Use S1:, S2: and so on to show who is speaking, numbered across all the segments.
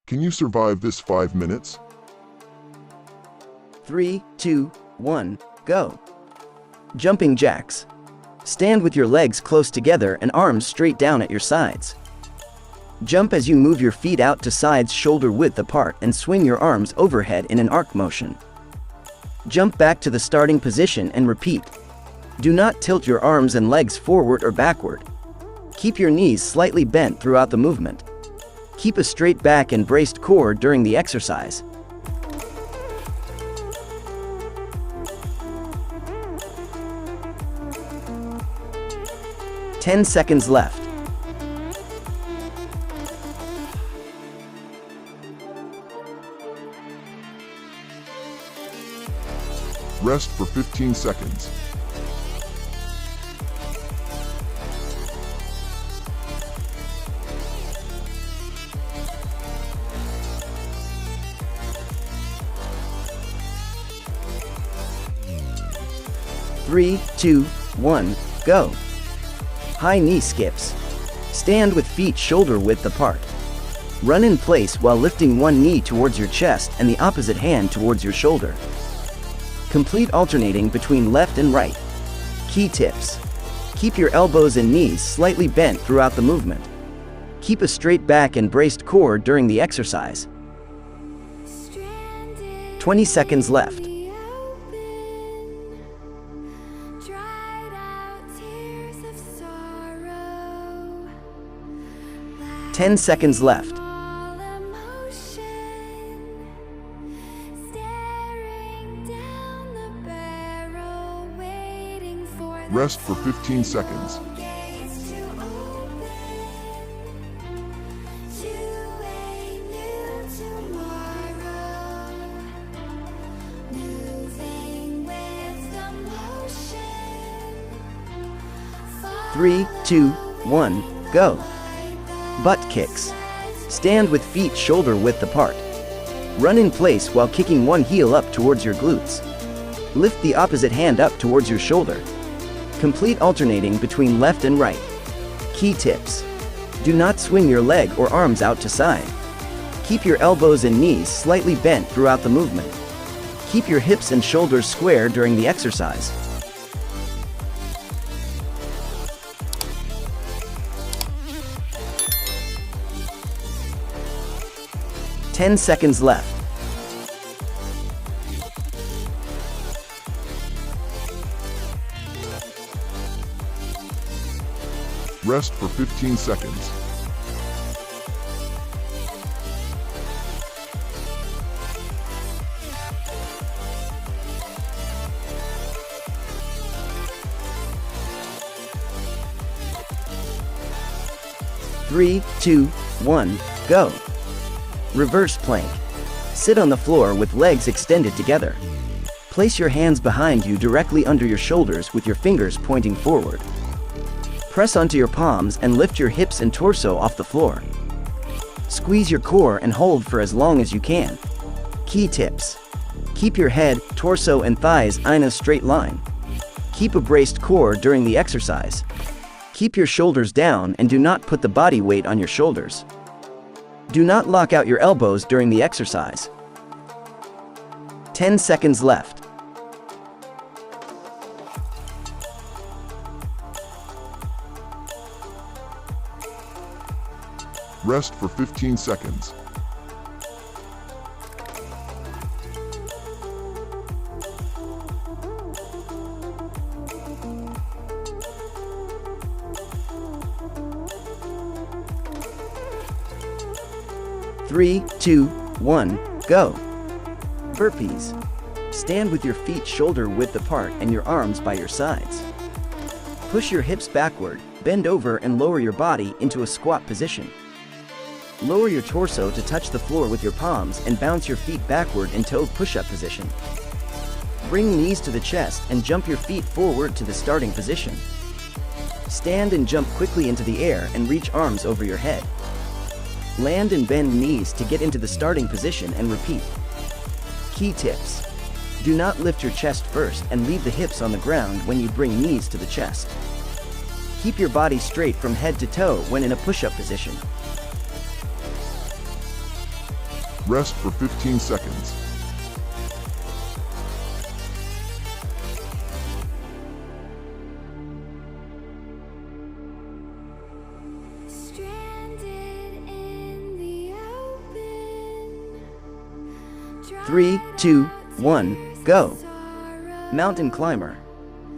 S1: Can you survive this 5 minutes?
S2: 3, 2, 1, go. Jumping jacks. Stand with your legs close together and arms straight down at your sides. Jump as you move your feet out to sides shoulder width apart and swing your arms overhead in an arc motion. Jump back to the starting position and repeat. Do not tilt your arms and legs forward or backward. Keep your knees slightly bent throughout the movement. Keep a straight back and braced core during the exercise. "10 seconds left.
S1: Rest for 15 seconds.
S2: Three, 2, 1, go. High knee skips. Stand with feet shoulder width apart. Run in place while lifting one knee towards your chest and the opposite hand towards your shoulder. Complete alternating between left and right. Key tips. Keep your elbows and knees slightly bent throughout the movement. Keep a straight back and braced core during the exercise. 20 seconds left. 10 seconds left.
S1: Rest for 15 seconds.
S2: Three, 2, 1, go. Butt kicks. Stand with feet shoulder width apart. Run in place while kicking one heel up towards your glutes. Lift the opposite hand up towards your shoulder. Complete alternating between left and right. Key tips. Do not swing your leg or arms out to side. Keep your elbows and knees slightly bent throughout the movement. Keep your hips and shoulders square during the exercise. "10 seconds left.
S1: Rest for 15 seconds.
S2: Three, 2, 1, go. Reverse plank. Sit on the floor with legs extended together. Place your hands behind you directly under your shoulders with your fingers pointing forward. Press onto your palms and lift your hips and torso off the floor. Squeeze your core and hold for as long as you can. Key tips. Keep your head, torso, and thighs in a straight line. Keep a braced core during the exercise. Keep your shoulders down and do not put the body weight on your shoulders. Do not lock out your elbows during the exercise. 10 seconds left.
S1: Rest for 15 seconds.
S2: Three, 2, 1, go. Burpees. Stand with your feet shoulder width apart and your arms by your sides. Push your hips backward, bend over and lower your body into a squat position. Lower your torso to touch the floor with your palms and bounce your feet backward in toe push-up position. Bring knees to the chest and jump your feet forward to the starting position. Stand and jump quickly into the air and reach arms over your head. Land and bend knees to get into the starting position and repeat. Key tips. Do not lift your chest first and leave the hips on the ground when you bring knees to the chest. Keep your body straight from head to toe when in a push-up position.
S1: Rest for 15 seconds.
S2: Three, two, one, go. Mountain climber.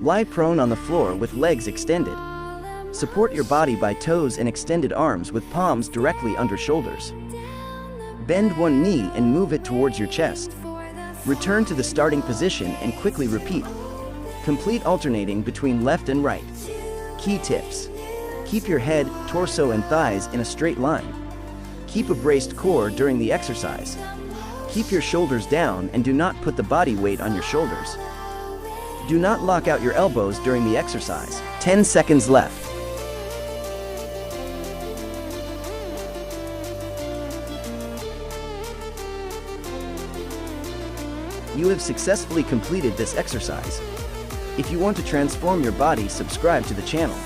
S2: Lie prone on the floor with legs extended. Support your body by toes and extended arms with palms directly under shoulders. Bend one knee and move it towards your chest. Return to the starting position and quickly repeat. Complete alternating between left and right. Key tips. Keep your head, torso, and thighs in a straight line. Keep a braced core during the exercise. Keep your shoulders down and do not put the body weight on your shoulders. Do not lock out your elbows during the exercise. 10 seconds left. You have successfully completed this exercise. If you want to transform your body, subscribe to the channel.